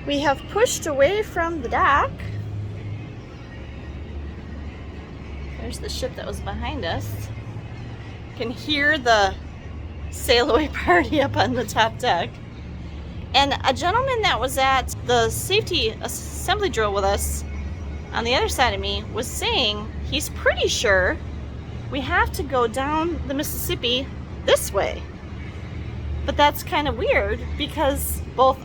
We have pushed away from the dock. There's the ship that was behind us. You can hear the sail away party up on the top deck. And a gentleman that was at the safety assembly drill with us on the other side of me was saying he's pretty sure we have to go down the Mississippi this way. But that's kind of weird because both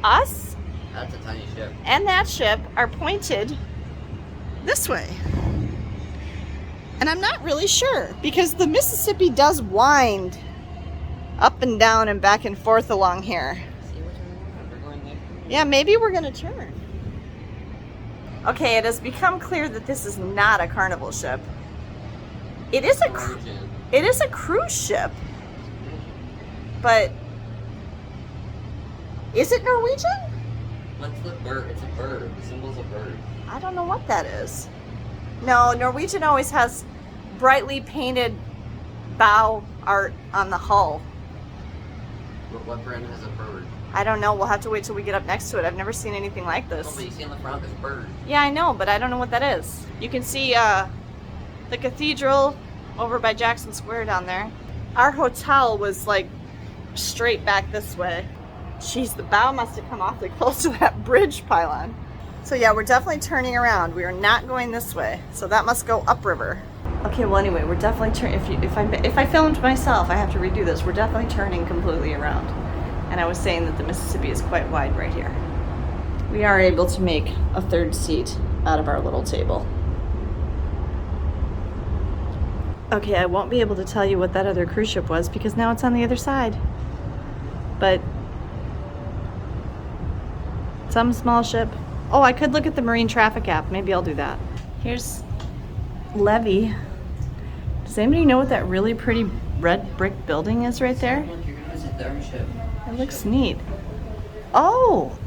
us That's a tiny ship. and that ship are pointed this way. And I'm not really sure because the Mississippi does wind up and down and back and forth along here. See which one we're going there? Yeah, maybe we're gonna turn. Okay, it has become clear that this is not a carnival ship. It is a cruise ship, but is it Norwegian? What's the bird? It's a bird. The symbol's a bird. I don't know what that is. No, Norwegian always has brightly painted bow art on the hull. What brand has a bird? I don't know. We'll have to wait till we get up next to it. I've never seen anything like Oh, this. but you see on the front, there's a bird. Yeah, I know, but I don't know what that is. You can see the cathedral over by Jackson Square down there. Our hotel was like straight back this way. Jeez, the bow must have come awfully close to that bridge pylon. So yeah, we're definitely turning around. We are not going this way. So that must go upriver. Okay, well anyway, we're definitely turning. If I filmed myself, I have to redo this. We're definitely turning completely around. And I was saying that the Mississippi is quite wide right here. We are able to make a third seat out of our little table. Okay, I won't be able to tell you what that other cruise ship was because now it's on the other side. But some small ship. Oh, I could look at the marine traffic app. Maybe I'll do that. Here's Levee. Does anybody know what that really pretty red brick building is right there? Look, you're gonna visit their ship. It looks neat. Oh,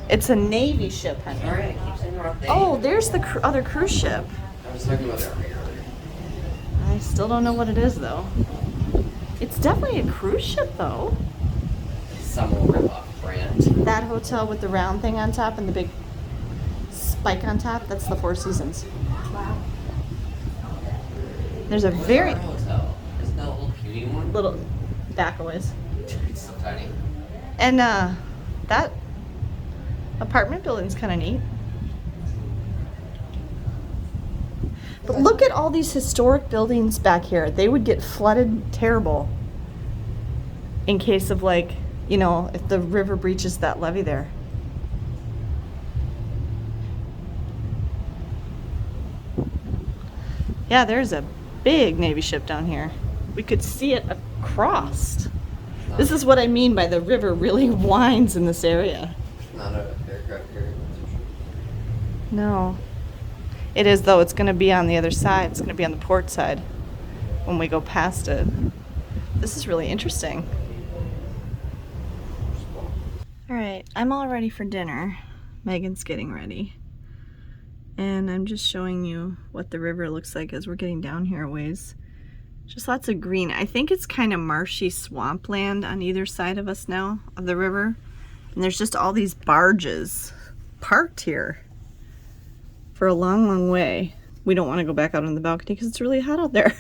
it's a Navy ship, honey. Alright, I keep saying the wrong thing. Oh, there's the other cruise ship. I was talking about that earlier. I still don't know what it is though. It's definitely a cruise ship though. Some rip-off brand. That hotel with the round thing on top and the big spike on top, that's the Four Seasons. Wow. There's a very Our hotel. Isn't that a little puny one? little back a ways. It's so tiny. And that apartment building's kind of neat. But look at all these historic buildings back here. They would get flooded terrible in case of like, you know, if the river breaches that levee there. Yeah, there's a big Navy ship down here. We could see it across. This is what I mean by the river really winds in this area. Not a aircraft carrier. No. It is though, it's gonna be on the other side. It's gonna be on the port side when we go past it. This is really interesting. All right, I'm all ready for dinner. Megan's getting ready. And I'm just showing you what the river looks like as we're getting down here a ways. Just lots of green. I think it's kind of marshy swampland on either side of us now, of the river. And there's just all these barges parked here for a long, long way. We don't want to go back out on the balcony because it's really hot out there.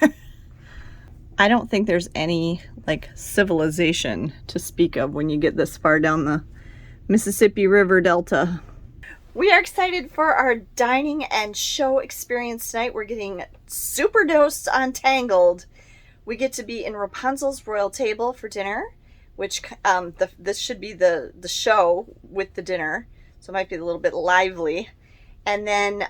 I don't think there's any like civilization to speak of when you get this far down the Mississippi River Delta. We are excited for our dining and show experience tonight. We're getting super dosed on Tangled. We get to be in Rapunzel's royal table for dinner, which this should be the show with the dinner. So it might be a little bit lively. And then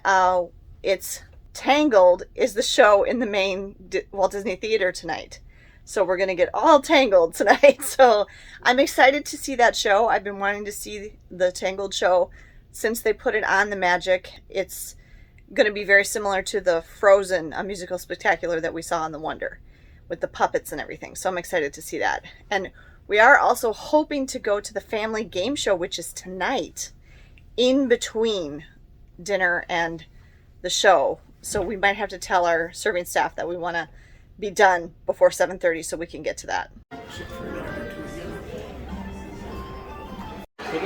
it's Tangled is the show in the main Walt Disney Theater tonight. So we're going to get all Tangled tonight. So I'm excited to see that show. I've been wanting to see the Tangled show since they put it on the Magic. It's going to be very similar to the Frozen, a musical spectacular that we saw on the Wonder with the puppets and everything. So I'm excited to see that. And we are also hoping to go to the family game show, which is tonight in between dinner and the show. So we might have to tell our serving staff that we want to be done before 7:30 so we can get to that. It'll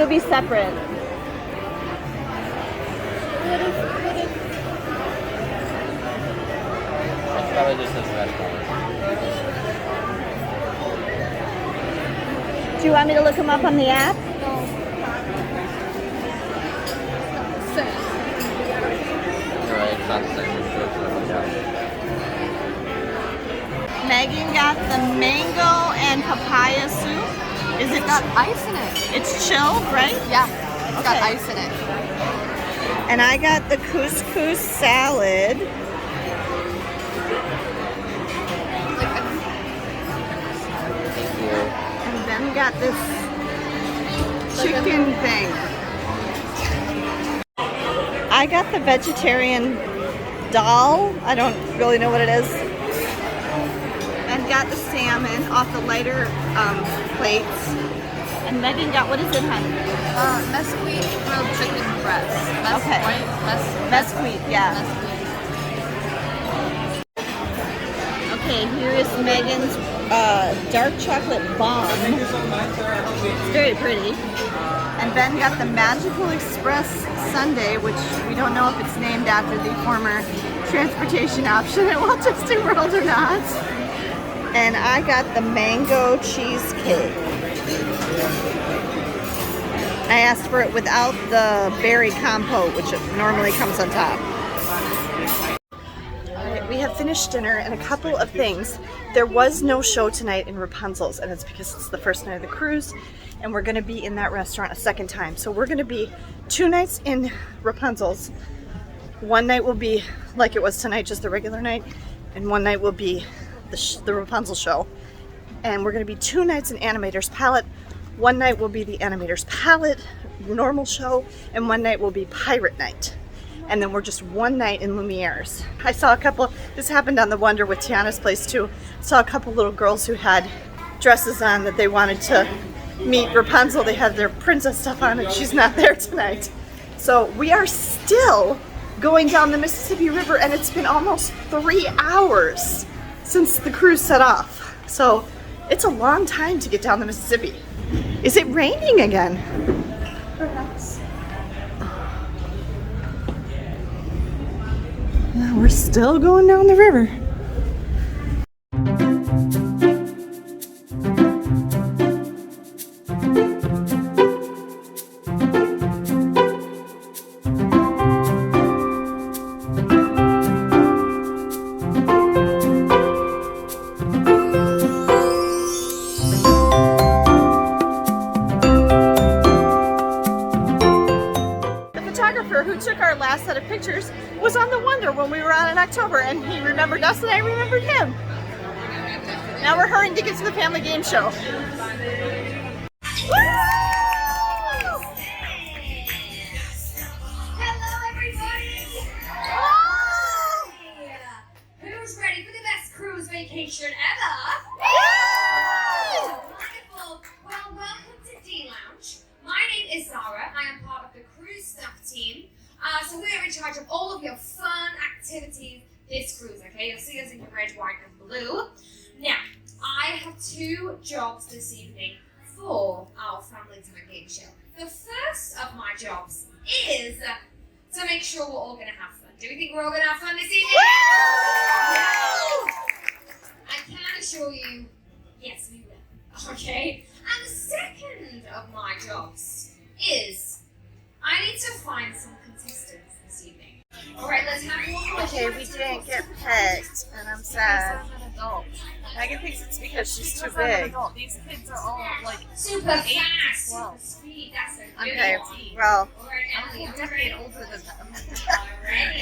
be separate. It probably just says red color. Do you want me to look them up on the app? You're right, it's not the same. Megan got the mango and papaya soup. Is it got ice in it. It's chilled, right? Yeah, it's got Okay. ice in it. And I got the couscous salad. Thank you. And then got this chicken thing. I got the vegetarian dal. I don't really know what it is. And got the salmon off the lighter plates. And Megan got, what is it, honey? Mesquite grilled chicken breast. Okay. Right? Mesquite, yeah. Okay, here is Megan's dark chocolate bomb. It's very pretty. And Ben got the Magical Express Sundae, which we don't know if it's named after the former transportation option at Walt Disney World or not. And I got the mango cheesecake. I asked for it without the berry compote, which normally comes on top. Alright, we have finished dinner and a couple of things. There was no show tonight in Rapunzel's, and it's because it's the first night of the cruise, and we're going to be in that restaurant a second time. So we're going to be 2 nights in Rapunzel's. One night will be like it was tonight, just the regular night, and one night will be the Rapunzel show. And we're going to be 2 nights in Animator's Palette. One night will be the Animator's Palette normal show, and one night will be Pirate Night. And then we're just 1 night in Lumiere's. I saw a couple, this happened on the Wonder with Tiana's place too. I saw a couple little girls who had dresses on that they wanted to meet Rapunzel. They had their princess stuff on and she's not there tonight. So we are still going down the Mississippi River, and it's been almost 3 hours since the cruise set off. So it's a long time to get down the Mississippi. Is it raining again? Perhaps. Yeah, we're still going down the river. Who took our last set of pictures was on the Wonder when we were on in October, and he remembered us and I remembered him. Now we're hurrying to get to the family game show. Hello, everybody! Oh! Who's ready for the best cruise vacation ever? Wonderful! Well, welcome to D Lounge. My name is Zara. I am part of the cruise staff team. So we're in charge of all of your fun activities this cruise, okay? You'll see us in red, white, and blue. Now, I have 2 jobs this evening for our family time game show. The first of my jobs is to make sure we're all going to have fun. Do we think we're all going to have fun this evening? I can assure you, yes, we will. Okay? And the second of my jobs is I need to find some contestants this evening. Alright, let's have one more. Okay, we didn't get picked, and I'm sad. Megan thinks it's because she's too big. These kids are all like Super 8 to fast. 12. Speed, that's a good Okay, one. well, Alright, Emily, I'm a are you decade ready? older than them.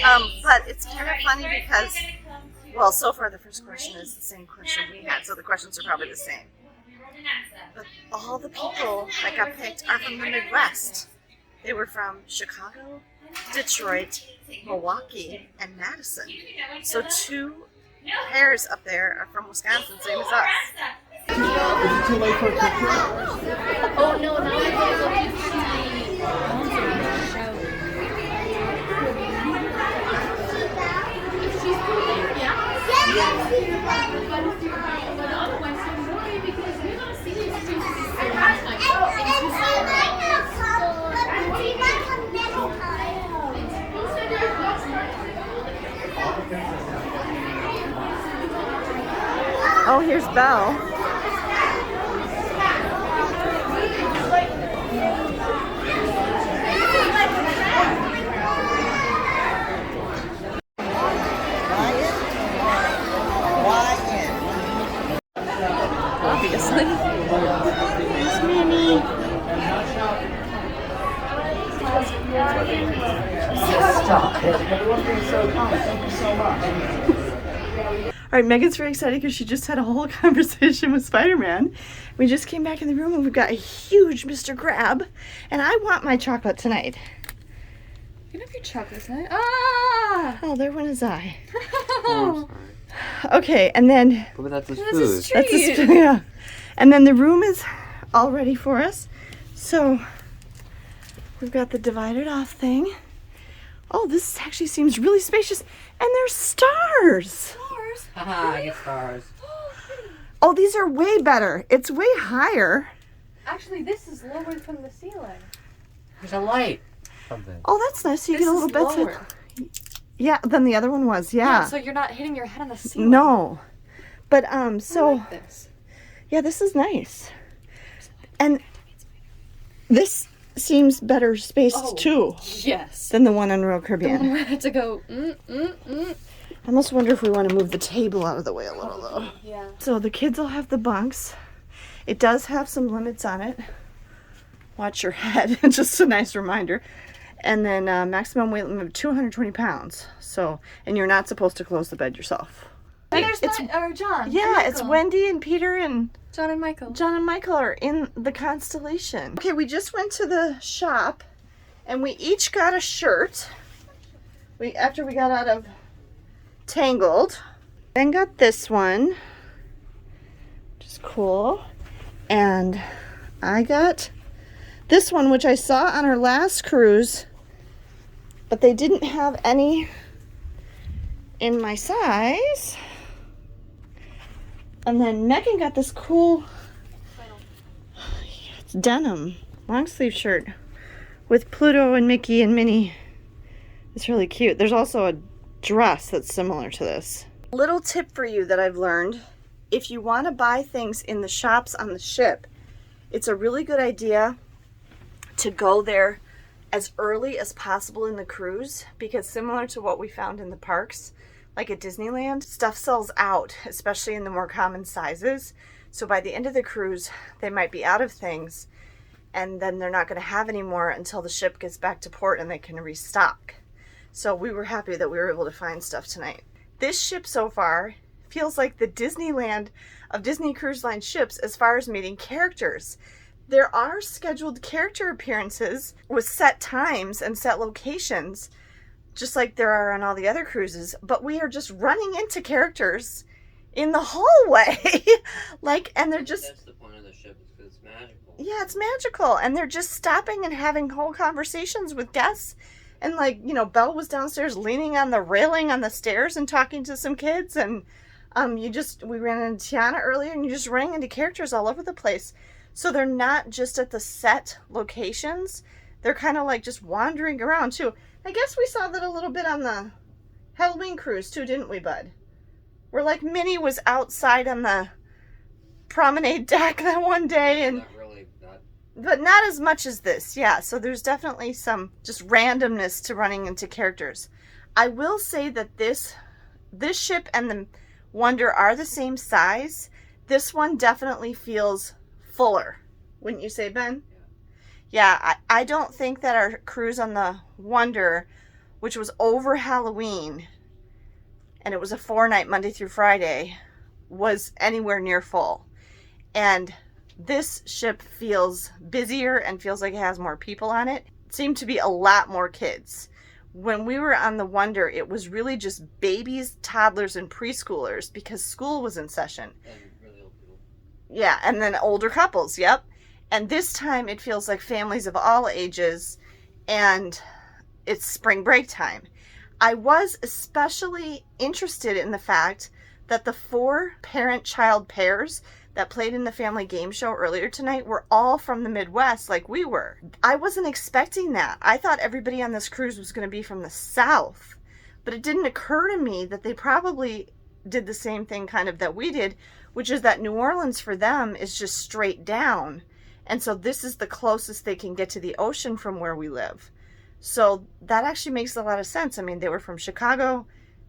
Alrighty. but it's kind of Alright, funny first because, we're gonna come to well, so far the first question is the same question we had, so the questions are probably the same. an answer. But all the people that got picked are from the Midwest. They were from Chicago, Detroit, Milwaukee, and Madison. So 2 pairs up there are from Wisconsin, same as us. Is it too late for a picture? Oh no, now I gotta go to the show. If she's too late, yeah? But otherwise, I'm worried because we're gonna see these two Oh, here's Belle. Obviously. There's Minnie. Stop it. Everyone's being so kind. Thank you so much. All right, Megan's very excited because she just had a whole conversation with Spider-Man. We just came back in the room and we've got a huge Mr. Crab, and I want my chocolate tonight. You have your chocolate tonight. Ah! Oh, there went his eye. Okay, and then But that's his That's food. his treat. that's the, yeah, and then the room is all ready for us. So we've got the divided off thing. Oh, this actually seems really spacious, and there's stars. Haha, I get stars. Oh, these are way better. It's way higher. Actually, this is lower from the ceiling. There's a light. Something. Oh, that's nice. So you This get a little is bit. lower. Yeah, than the other one was. Yeah. So you're not hitting your head on the ceiling. No, but I so like this. yeah, this is nice, and this seems better spaced Oh. too Yes. than the one on Royal The Caribbean. one where I had to go. I almost wonder if we want to move the table out of the way a little though. Yeah. So the kids will have the bunks. It does have some limits on it. Watch your head. Just a nice reminder. And then maximum weight limit of 220 pounds. So, and you're not supposed to close the bed yourself. And there's It's- John. Yeah, and it's Michael. Wendy and Peter and John and Michael. John and Michael are in the constellation. Okay, we just went to the shop and we each got a shirt. After we got out of Tangled. Ben got this one, which is cool. And I got this one, which I saw on our last cruise, but they didn't have any in my size. And then Megan got this cool, it's denim, long sleeve shirt with Pluto and Mickey and Minnie. It's really cute. There's also a dress that's similar to this. Little tip for you that I've learned: if you want to buy things in the shops on the ship, it's a really good idea to go there as early as possible in the cruise, because similar to what we found in the parks, like at Disneyland, stuff sells out, especially in the more common sizes. So by the end of the cruise, they might be out of things, and then they're not going to have any more until the ship gets back to port and they can restock. So we were happy that we were able to find stuff tonight. This ship so far feels like the Disneyland of Disney Cruise Line ships as far as meeting characters. There are scheduled character appearances with set times and set locations, just like there are on all the other cruises, but we are just running into characters in the hallway. And they're just... That's the point of the ship, is because it's magical. Yeah, it's magical. And they're just stopping and having whole conversations with guests. And Belle was downstairs leaning on the railing on the stairs and talking to some kids. And we ran into Tiana earlier, and you just ran into characters all over the place. So they're not just at the set locations. They're kind of like just wandering around too. I guess we saw that a little bit on the Halloween cruise too, didn't we, bud? Where like Minnie was outside on the promenade deck that one day, and Not really that. but not as much as this. Yeah, so there's definitely some just randomness to running into characters. I will say that this ship and the Wonder are the same size. This one definitely feels fuller, wouldn't you say, Ben? Yeah, I don't think that our cruise on the Wonder, which was over Halloween, and it was a 4-night Monday through Friday, was anywhere near full. And this ship feels busier and feels like it has more people on it. It seemed to be a lot more kids. When we were on the Wonder, it was really just babies, toddlers, and preschoolers because school was in session. And really old people. Yeah, and then older couples, yep. And this time it feels like families of all ages, and it's spring break time. I was especially interested in the fact that the 4 parent-child pairs that played in the family game show earlier tonight were all from the Midwest like we were. I wasn't expecting that. I thought everybody on this cruise was going to be from the South, but it didn't occur to me that they probably did the same thing kind of that we did, which is that New Orleans for them is just straight down. And so this is the closest they can get to the ocean from where we live. So that actually makes a lot of sense. I mean, they were from Chicago,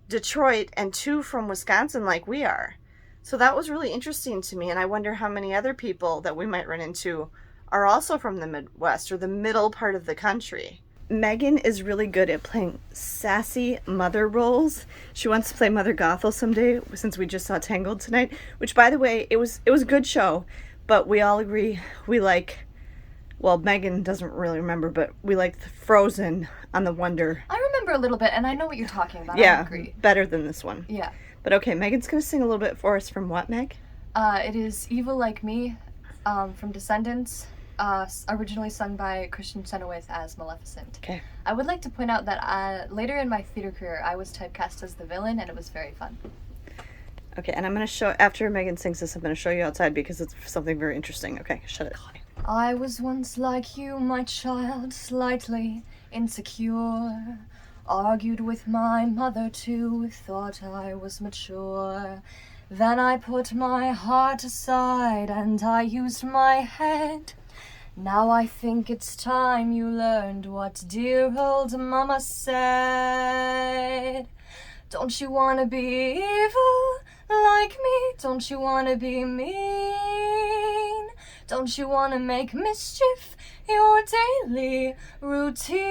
Detroit, and 2 from Wisconsin like we are. So that was really interesting to me, and I wonder how many other people that we might run into are also from the Midwest or the middle part of the country. Megan is really good at playing sassy mother roles. She wants to play Mother Gothel someday, since we just saw Tangled tonight, which, by the way, it was a good show, but we all agree we like, well, Megan doesn't really remember, but we like Frozen on the Wonder. I remember a little bit, and I know what you're talking about. Yeah, I agree. better than this one. Yeah. But okay, Megan's going to sing a little bit for us from what, Meg? It is Evil Like Me from Descendants, originally sung by Christian Chenoweth as Maleficent. Okay. I would like to point out that later in my theater career, I was typecast as the villain, and it was very fun. Okay, and I'm going to show, after Megan sings this, I'm going to show you outside because it's something very interesting. Okay, shut it. I was once like you, my child, slightly insecure. Argued with my mother too, thought I was mature. Then I put my heart aside and I used my head. Now I think it's time you learned what dear old mama said. Don't you wanna be evil like me? Don't you wanna be mean? Don't you wanna make mischief your daily routine?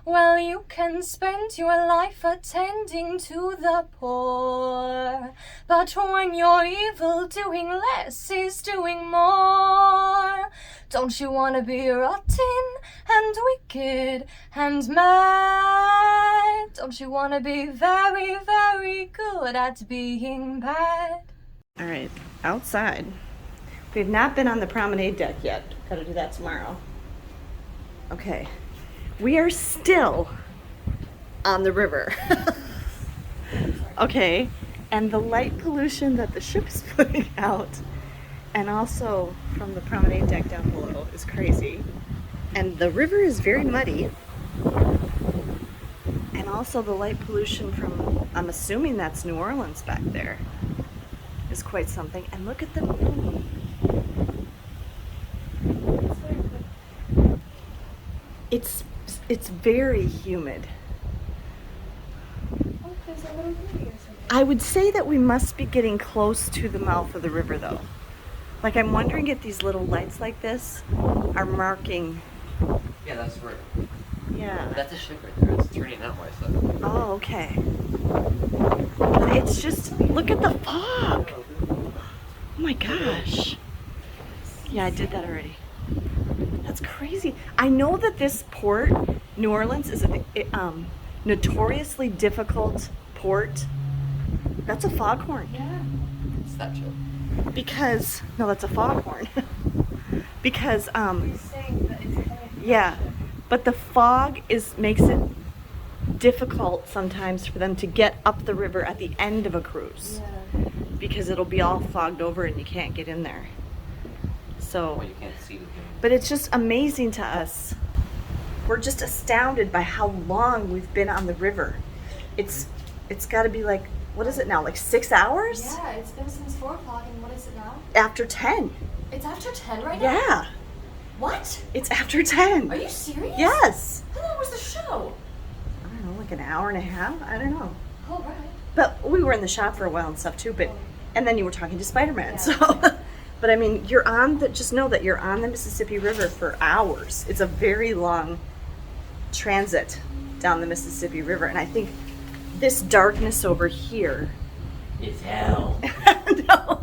Well, you can spend your life attending to the poor, but when you're evil, doing less is doing more. Don't you wanna be rotten and wicked and mad? Don't you wanna be very, very good at being bad? All right, outside. We've not been on the promenade deck yet. Gotta do that tomorrow. Okay. We are still on the river. Okay, and the light pollution that the ship is putting out, and also from the promenade deck down below, is crazy. And the river is very muddy. And also the light pollution from, I'm assuming that's New Orleans back there, is quite something. And look at the moon. It's very humid. Oh, there's a little movie or something. I would say that we must be getting close to the mouth of the river, though. Like, I'm wondering if these little lights like this are marking. Yeah, that's right. Yeah. That's a ship right there. It's turning that way, so. Oh, okay. But it's just, look at the fog. Oh my gosh. Yeah, I did that already. That's crazy. I know that this port, New Orleans, is a notoriously difficult port. That's a foghorn. Yeah. It's that ship. Because, no, that's a foghorn. Because, He's saying that it's coming from yeah, but the fog makes it difficult sometimes for them to get up the river at the end of a cruise. Yeah. Because it'll be all fogged over and you can't get in there. So, Well, you can't see the thing. but it's just amazing to us. We're just astounded by how long we've been on the river. It's got to be like, what is it now, like 6 hours? Yeah, it's been since 4 o'clock, and what is it now? After 10. It's after 10 right now? Yeah, What? it's after 10. Are you serious? Yes. How long was the show? I don't know, like an hour and a half? I don't know. Oh, right. But we were in the shop for a while and stuff too, but, and then you were talking to Spider-Man, Yeah. so. But I mean, just know that you're on the Mississippi River for hours. It's a very long transit down the Mississippi River, and I think this darkness over here. It's hell. No,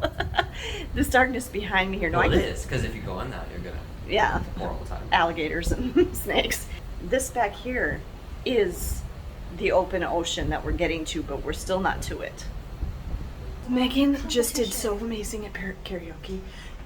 this darkness behind me here. No, Well, I it can, is, because if you go on that, you're gonna yeah, more all the time. alligators and snakes. This back here is the open ocean that we're getting to, but we're still not to it. Megan just did so amazing at karaoke.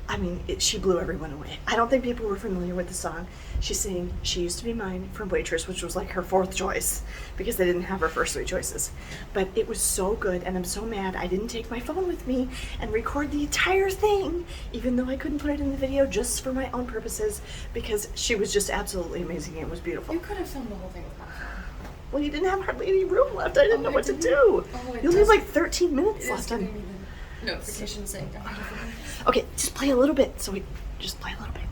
I mean, she blew everyone away. I don't think people were familiar with the song. She's singing She Used to Be Mine from Waitress, which was like her 4th choice because they didn't have her first 3 choices. But it was so good, and I'm so mad I didn't take my phone with me and record the entire thing, even though I couldn't put it in the video just for my own purposes, because she was just absolutely amazing. It was beautiful. You could have filmed the whole thing with my phone. Well, you didn't have hardly any room left. I didn't know what to do. You only have like 13 minutes left on. Notifications saying God. Okay, just play a little bit. So we just play a little bit.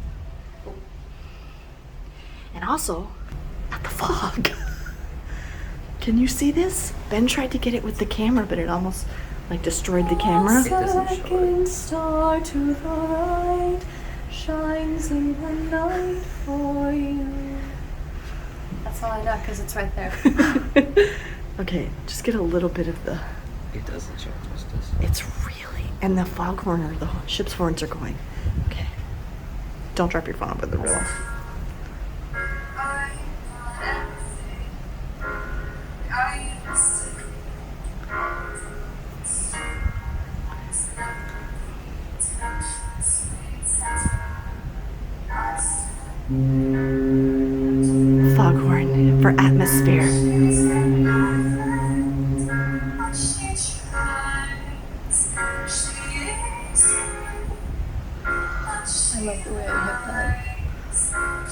And also, at the fog. Can you see this? Ben tried to get it with the camera, but it almost like destroyed the camera. It doesn't show Second star to the right shines in the night for you. That's all I know because it's right there. Okay, just get a little bit of the. It doesn't show justice. It's really, and the foghorn or the ship's horns are going. Okay, don't drop your phone up with the real. Foghorn for atmosphere. I love the way I hit that.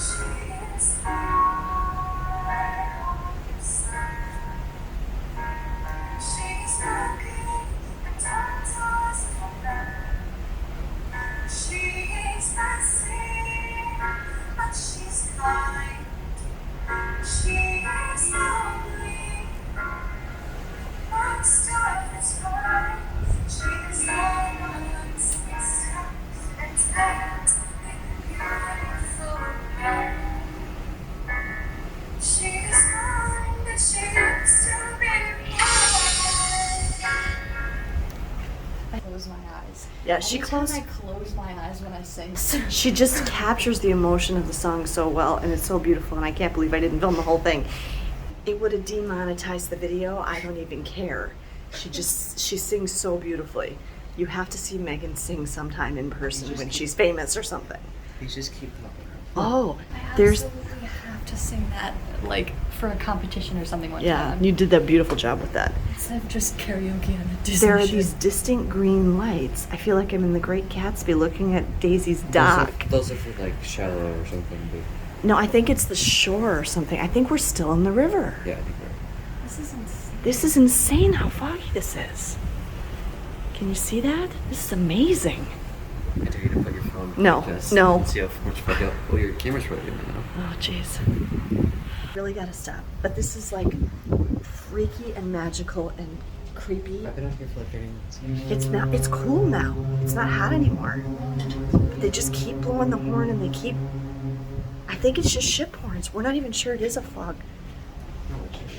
Close my eyes. Yeah, she Anytime closed. I close my eyes when I sing. So She just captures the emotion of the song so well, and it's so beautiful, and I can't believe I didn't film the whole thing. It would have demonetized the video. I don't even care. She sings so beautifully. You have to see Megan sing sometime in person when she's famous or something. You just keep popping up. Oh, I there's, absolutely have to sing that, like, for a competition or something one yeah, time. you did that beautiful job with that. Instead of just karaoke on a Disney There are ship. these distinct green lights. I feel like I'm in the Great Gatsby looking at Daisy's dock. Those are for like shallow or something. But No, I think it's the shore or something. I think we're still in the river. yeah, I think we're. This is insane. This is insane how foggy this is. Can you see that? This is amazing. I dare you to put your phone. No, just no. and see how much fog. Oh, your camera's probably in there now. Oh, jeez. Really gotta stop. But this is like freaky and magical and creepy. I've been out here for like 30 minutes. It's now, it's cool now. It's not hot anymore. They just keep blowing the horn and they keep, I think it's just ship horns. We're not even sure it is a fog.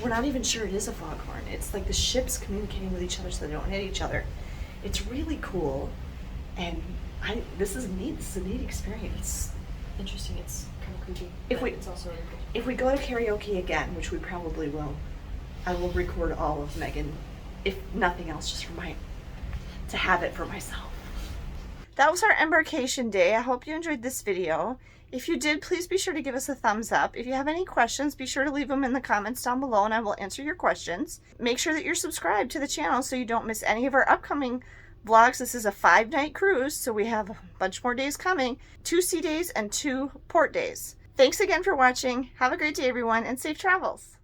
We're not even sure it is a foghorn. It's like the ships communicating with each other so they don't hit each other. It's really cool. And this is neat. This is a neat experience. Interesting. It's kind of creepy. If but we- it's also really cool. If we go to karaoke again, which we probably will, I will record all of Megan, if nothing else, just for to have it for myself. That was our embarkation day. I hope you enjoyed this video. If you did, please be sure to give us a thumbs up. If you have any questions, be sure to leave them in the comments down below and I will answer your questions. Make sure that you're subscribed to the channel so you don't miss any of our upcoming vlogs. This is a 5-night cruise, so we have a bunch more days coming. 2 sea days and 2 port days. Thanks again for watching. Have a great day, everyone, and safe travels.